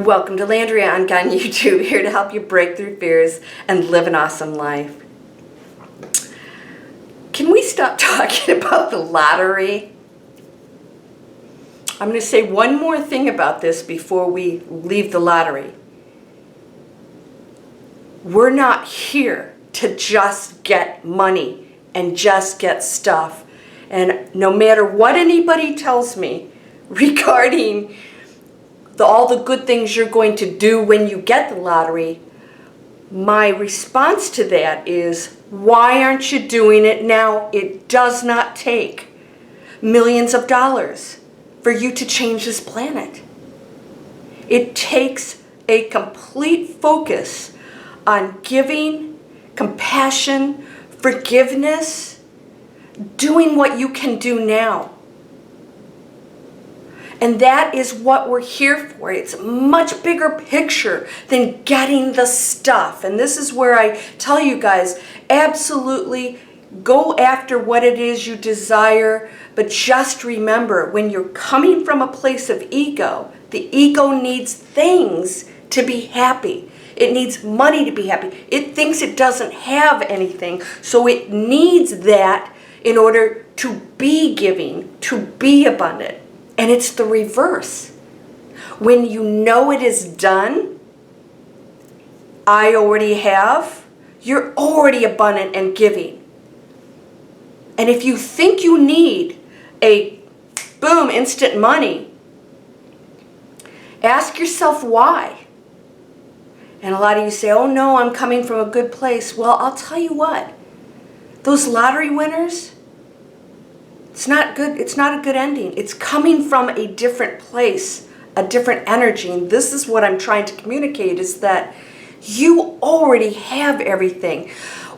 Welcome to Landria on YouTube, here to help you break through fears and live an awesome life. Can we stop talking about the lottery? I'm going to say one more thing about this before we leave the lottery. We're not here to just get money and just get stuff. And no matter what anybody tells me regarding all the good things you're going to do when you get the lottery, my response to that is, why aren't you doing it now? It does not take millions of dollars for you to change this planet. It takes a complete focus on giving, compassion, forgiveness, doing what you can do now. And that is what we're here for. It's a much bigger picture than getting the stuff. And this is where I tell you guys, absolutely go after what it is you desire. But just remember, when you're coming from a place of ego, the ego needs things to be happy. It needs money to be happy. It thinks it doesn't have anything, so it needs that in order to be giving, to be abundant. And it's the reverse. When you know it is done, I already have, you're already abundant and giving. And if you think you need a boom, instant money, ask yourself why. And a lot of you say, oh no, I'm coming from a good place. Well, I'll tell you what, those lottery winners, it's not good. It's not a good ending. It's coming from a different place, a different energy. And this is what I'm trying to communicate, is that you already have everything.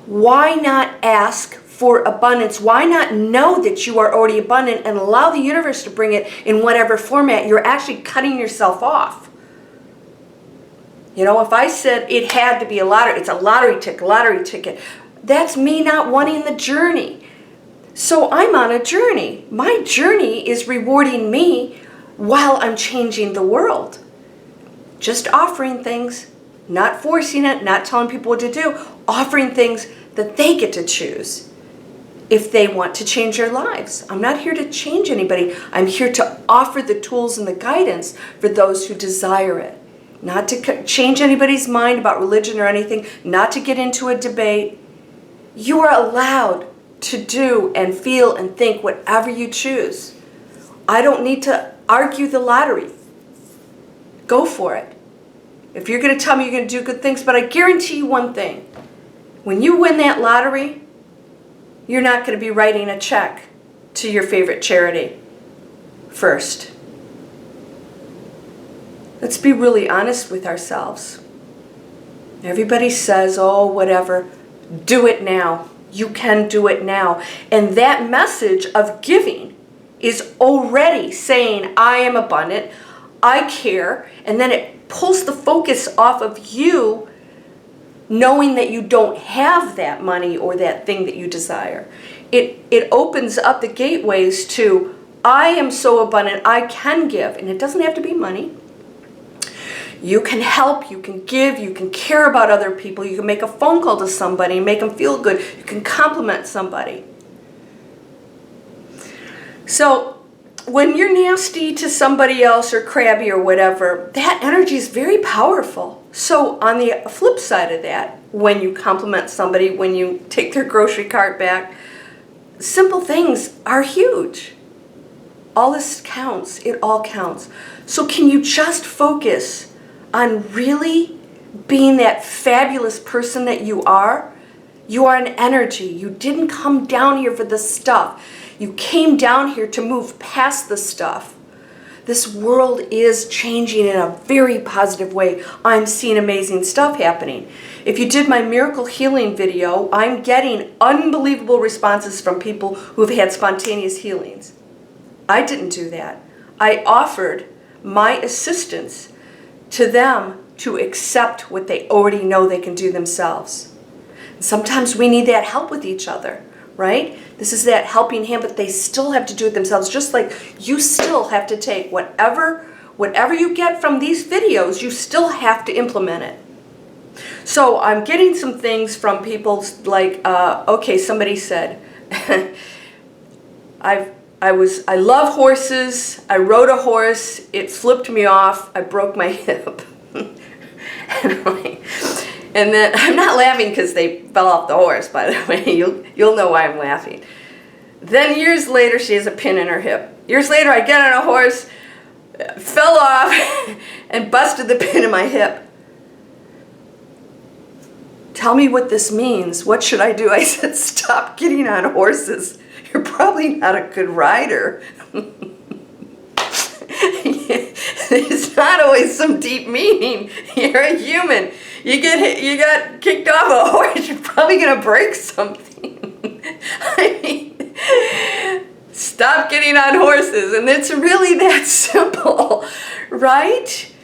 Why not ask for abundance? Why not know that you are already abundant and allow the universe to bring it in whatever format? You're actually cutting yourself off. You know, if I said it had to be a lottery, it's a lottery ticket, that's me not wanting the journey. So I'm on a journey. My journey is rewarding me while I'm changing the world. Just offering things, not forcing it, not telling people what to do, offering things that they get to choose if they want to change their lives. I'm not here to change anybody. I'm here to offer the tools and the guidance for those who desire it. Not to change anybody's mind about religion or anything, not to get into a debate. You are allowed to do and feel and think whatever you choose. I don't need to argue the lottery. Go for it. If you're going to tell me you're going to do good things, but I guarantee you one thing. When you win that lottery, you're not going to be writing a check to your favorite charity first. Let's be really honest with ourselves. Everybody says, oh, whatever, do it now. You can do it now. And that message of giving is already saying, I am abundant, I care, and then it pulls the focus off of you knowing that you don't have that money or that thing that you desire. It opens up the gateways to, I am so abundant, I can give. And it doesn't have to be money. You can help, you can give, you can care about other people, you can make a phone call to somebody and make them feel good, you can compliment somebody. So when you're nasty to somebody else or crabby or whatever, that energy is very powerful. So on the flip side of that, when you compliment somebody, when you take their grocery cart back, simple things are huge. All this counts, it all counts. So can you just focus on really being that fabulous person that you are? You are an energy. You didn't come down here for the stuff. You came down here to move past the stuff. This world is changing in a very positive way. I'm seeing amazing stuff happening. If you did my miracle healing video, I'm getting unbelievable responses from people who have had spontaneous healings. I didn't do that. I offered my assistance to them to accept what they already know they can do themselves. Sometimes we need that help with each other, right? This is that helping hand, but they still have to do it themselves, just like you still have to take whatever whatever you get from these videos, you still have to implement it. So I'm getting some things from people like, okay, somebody said, I love horses. I rode a horse. It flipped me off. I broke my hip. And then I'm not laughing because they fell off the horse, by the way. You'll know why I'm laughing. Then years later, she has a pin in her hip. Years later, I get on a horse, fell off, and busted the pin in my hip. Tell me what this means. What should I do? I said, stop getting on horses. You're probably not a good rider. It's not always some deep meaning. You're a human. You got kicked off a horse, you're probably gonna break something. I mean, stop getting on horses, and it's really that simple, right?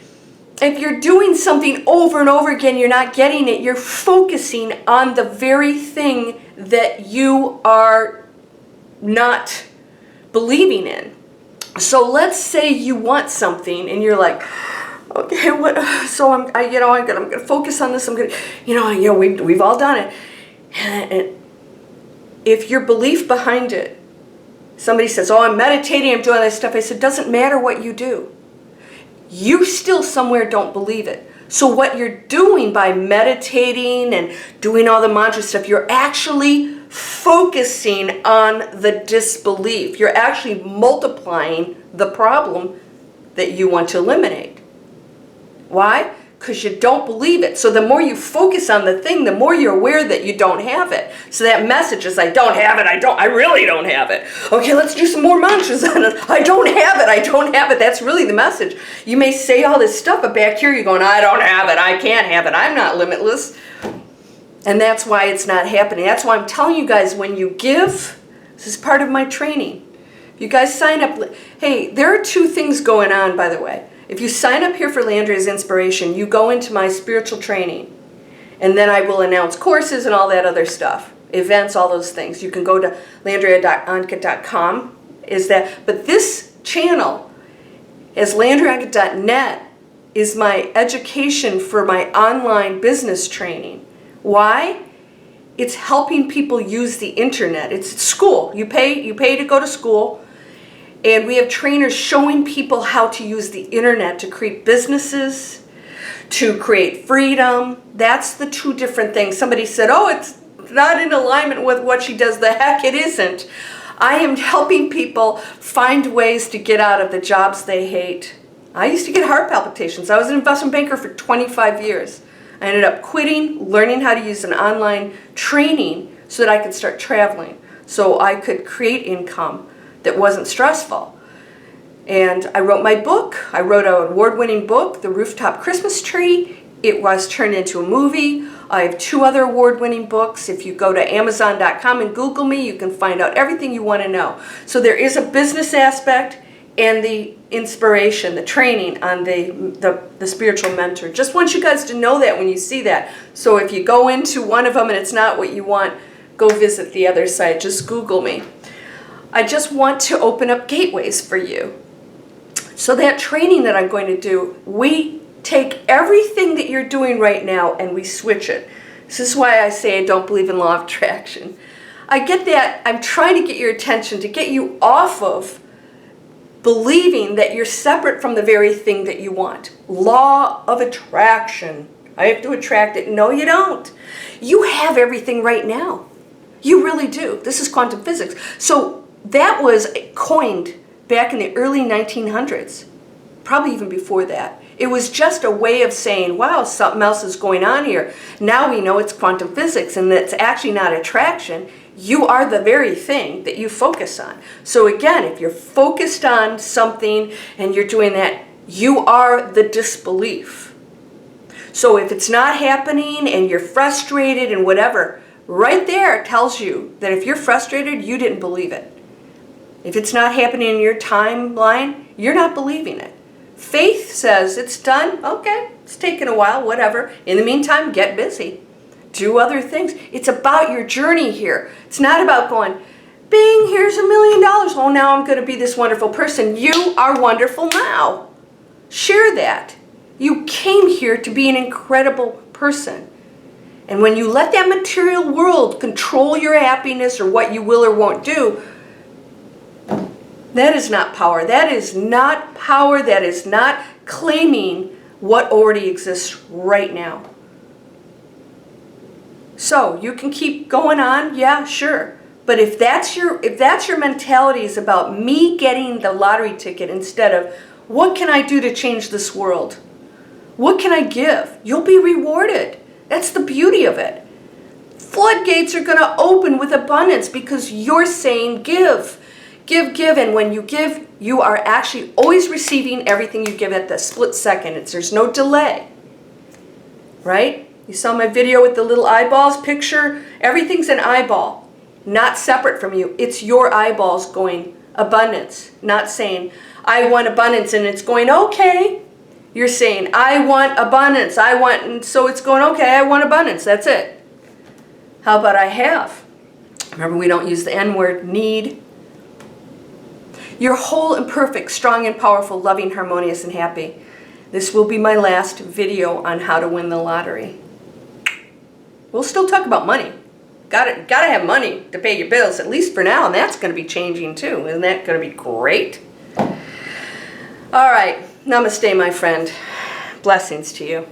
If you're doing something over and over again, you're not getting it, you're focusing on the very thing that you are not believing in. So let's say you want something and you're like, okay, what? So I'm gonna focus on this. We've all done it. And if your belief behind it, somebody says, oh, I'm meditating, I'm doing this stuff. I said, doesn't matter what you do. You still somewhere don't believe it. So what you're doing by meditating and doing all the mantra stuff, you're actually focusing on the disbelief. You're actually multiplying the problem that you want to eliminate. Why? Because you don't believe it. So the more you focus on the thing, the more you're aware that you don't have it. So that message is, I don't have it, I really don't have it. Okay, let's do some more mantras on it. I don't have it, I don't have it. That's really the message. You may say all this stuff, but back here you're going, I don't have it, I can't have it, I'm not limitless. And that's why it's not happening. That's why I'm telling you guys, when you give, this is part of my training. If you guys sign up, hey, there are two things going on, by the way. If you sign up here for Landria's Inspiration, you go into my spiritual training, and then I will announce courses and all that other stuff, events, all those things. You can go to landria.onkka.com, but this channel, as landria.net, is my education for my online business training. Why? It's helping people use the internet. It's school. You pay to go to school. And we have trainers showing people how to use the internet to create businesses, to create freedom. That's the two different things. Somebody said, oh, it's not in alignment with what she does. The heck it isn't. I am helping people find ways to get out of the jobs they hate. I used to get heart palpitations. I was an investment banker for 25 years. I ended up quitting, learning how to use an online training so that I could start traveling, so I could create income that wasn't stressful. And I wrote my book. I wrote an award-winning book, The Rooftop Christmas Tree. It was turned into a movie. I have 2 other award-winning books. If you go to Amazon.com and Google me, you can find out everything you want to know. So there is a business aspect and the inspiration, the training on the spiritual mentor. Just want you guys to know that when you see that. So if you go into one of them and it's not what you want, go visit the other site. Just Google me. I just want to open up gateways for you. So that training that I'm going to do, we take everything that you're doing right now and we switch it. This is why I say I don't believe in law of attraction. I get that. I'm trying to get your attention, to get you off of believing that you're separate from the very thing that you want. Law of attraction. I have to attract it. No, you don't. You have everything right now. You really do. This is quantum physics. So that was coined back in the early 1900s, probably even before that. It was just a way of saying, wow, something else is going on here. Now we know it's quantum physics, and it's actually not attraction. You are the very thing that you focus on. So again, if you're focused on something and you're doing that, you are the disbelief. So if it's not happening and you're frustrated and whatever, right there tells you that if you're frustrated, you didn't believe it. If it's not happening in your timeline, you're not believing it. Faith says it's done. Okay, it's taken a while, whatever. In the meantime, get busy. Do other things. It's about your journey here. It's not about going, bing, here's $1 million. Oh, now I'm going to be this wonderful person. You are wonderful now. Share that. You came here to be an incredible person. And when you let that material world control your happiness or what you will or won't do, that is not power. That is not power. That is not claiming what already exists right now. So you can keep going on, yeah, sure. But if that's your mentality is about me getting the lottery ticket instead of what can I do to change this world? What can I give? You'll be rewarded. That's the beauty of it. Floodgates are going to open with abundance because you're saying give. Give, give, and when you give, you are actually always receiving everything you give at the split second. There's no delay, right? You saw my video with the little eyeballs picture. Everything's an eyeball, not separate from you. It's your eyeballs going abundance, not saying, I want abundance, and it's going, okay. You're saying, I want abundance. And so it's going, okay, I want abundance. That's it. How about I have? Remember, we don't use the N word, need. You're whole and perfect, strong and powerful, loving, harmonious, and happy. This will be my last video on how to win the lottery. We'll still talk about money. Gotta have money to pay your bills, at least for now, and that's going to be changing too. Isn't that going to be great? All right. Namaste, my friend. Blessings to you.